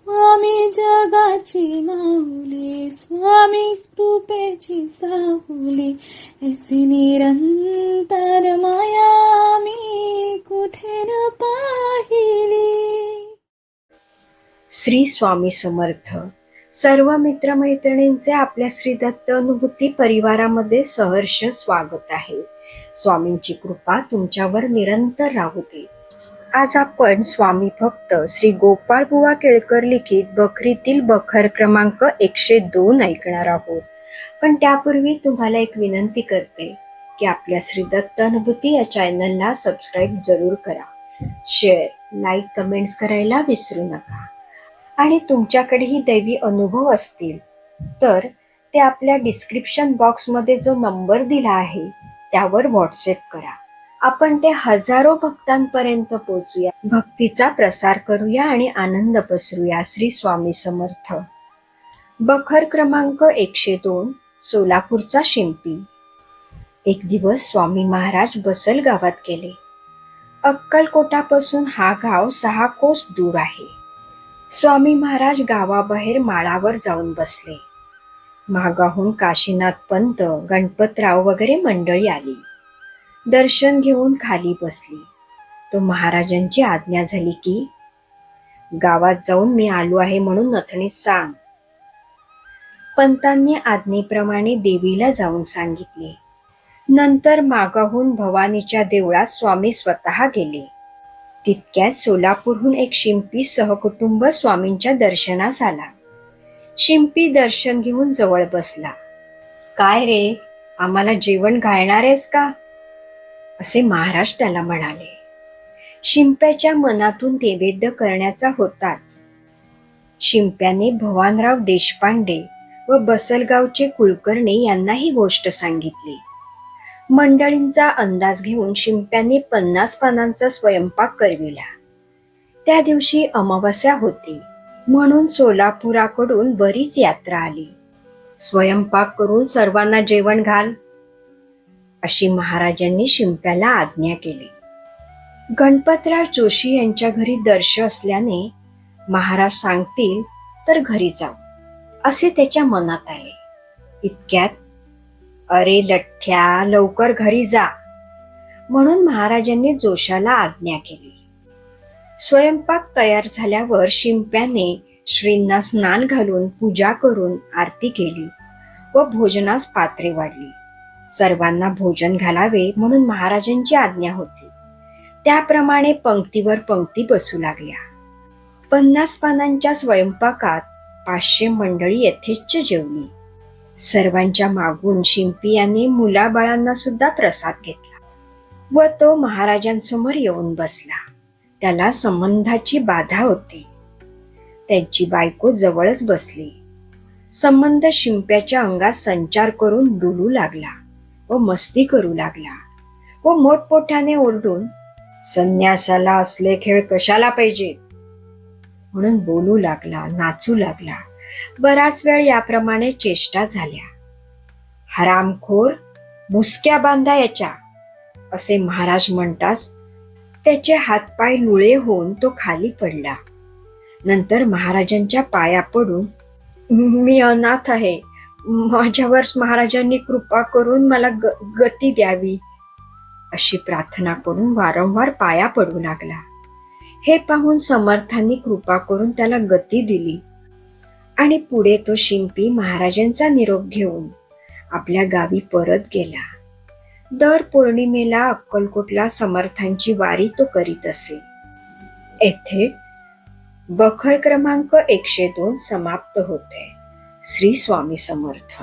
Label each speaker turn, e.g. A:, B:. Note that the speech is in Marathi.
A: स्वामी जगाची माऊली, स्वामी कृपेची साहुली, ऐसी निरंतर माया मी कुठे न पाहिली.
B: श्री स्वामी समर्थ. सर्व मित्रमैत्रिणींचे आपल्या श्री दत्त अनुभूती परिवारामध्ये सहर्ष स्वागत आहे. स्वामींची कृपा तुमच्यावर निरंतर राहू दे. आज आपण स्वामी भक्त श्री गोपाळ बुवा केळकर लिखित बखरीतील बखर क्रमांक 102 ऐकणार आहोत. पण त्यापूर्वी तुम्हाला एक विनंती करते की आपल्या श्री दत्त अनुभूती या चॅनलला सबस्क्राईब जरूर करा. शेअर, लाईक, कमेंट्स करायला विसरू नका. आणि तुमच्याकडेही दैवी अनुभव असतील तर ते आपल्या डिस्क्रिप्शन बॉक्समध्ये जो नंबर दिला आहे त्यावर व्हॉट्सअप करा. आपण ते हजारो भक्तांपर्यंत पोहोचूया, भक्तीचा प्रसार करूया आणि आनंद पसरूया. श्री स्वामी समर्थ. बखर क्रमांक 102. सोलापूरचा शिंपी. एक दिवस स्वामी महाराज बसल गावात गेले. अक्कलकोटापासून हा गाव 6 कोस दूर आहे. स्वामी महाराज गावाबाहेर माळावर जाऊन बसले. मागाहून काशीनाथ पंत, गणपतराव वगैरे मंडळी आली. दर्शन घेऊन खाली बसली. तो महाराजांची आज्ञा झाली की गावात जाऊन मी आलो आहे म्हणून नथणीस सांग. पंतांनी आज्ञेप्रमाणे देवीला जाऊन सांगितले. नंतर मागाहून भवानीच्या देवळात स्वामी स्वतः गेले. तितक्यात सोलापूरहून एक शिंपी सहकुटुंब स्वामींच्या दर्शनास आला. शिंपी दर्शन घेऊन जवळ बसला. काय रे, आम्हाला जेवण घालणार आहेस का, असे महाराज त्याला म्हणाले. शिंप्याच्या मनातून नैवेद्य करण्याचा होताच. शिंप्याने भवानराव देशपांडे व बसलगावचे कुलकर्णी यांना ही गोष्ट सांगितली. मंडळींचा अंदाज घेऊन शिंप्याने 50 पानांचा स्वयंपाक करविला. त्या दिवशी अमावास्या होती म्हणून सोलापुराकडून बरीच यात्रा आली. स्वयंपाक करून सर्वांना जेवण घाल, अशी महाराजांनी शिंप्याला आज्ञा केली. गणपतराव जोशी यांच्या घरी दर्श असल्याने महाराज सांगतील तर घरी जाऊ असे त्याच्या मनात आले. इतक्यात अरे लठ्ठ्या, लवकर घरी जा, म्हणून महाराजांनी जोशाला आज्ञा केली. स्वयंपाक तयार झाल्यावर शिंप्याने श्रींना स्नान घालून पूजा करून आरती केली व भोजनास पात्रे वाढली. सर्वांना भोजन घालावे म्हणून महाराजांची आज्ञा होती. त्याप्रमाणे पंक्तीवर पंक्ती बसू लागल्या. 50 पानांच्या स्वयंपाकात 500 मंडळी यथेच्छ जेवली. सर्वांच्या मागून शिंपी यांनी मुलाबाळांना सुद्धा प्रसाद घेतला व तो महाराजांसमोर येऊन बसला. त्याला संबंधाची बाधा होती. त्यांची बायको जवळच बसली. संबंध शिंप्याच्या अंगात संचार करून डुलू लागला व मस्ती करू लागला व मोठमोठ्याने ओरडून संन्यासाला असले खेळ कशाला पाहिजे म्हणून बोलू लागला, नाचू लागला. बराच वेळ याप्रमाणे चेष्टा झाल्या. हरामखोर, मुसक्या बांधा याच्या, असे महाराज म्हणताच त्याचे हातपाय लुळे होऊन तो खाली पडला. नंतर महाराजांच्या पाया पडून मी अनाथ आहे, माझ्यावर महाराजांनी कृपा करून मला गती द्यावी, अशी प्रार्थना करून वारंवार पाया पडू लागला. हे पाहून समर्थांनी कृपा करून त्याला गती दिली आणि पुढे तो शिंपी महाराजांचा निरोप घेऊन आपल्या गावी परत गेला. दर पौर्णिमेला अक्कलकोटला समर्थांची वारी तो करीत असे. येथे बखर क्रमांक 102 समाप्त होते. श्री स्वामी समर्थ.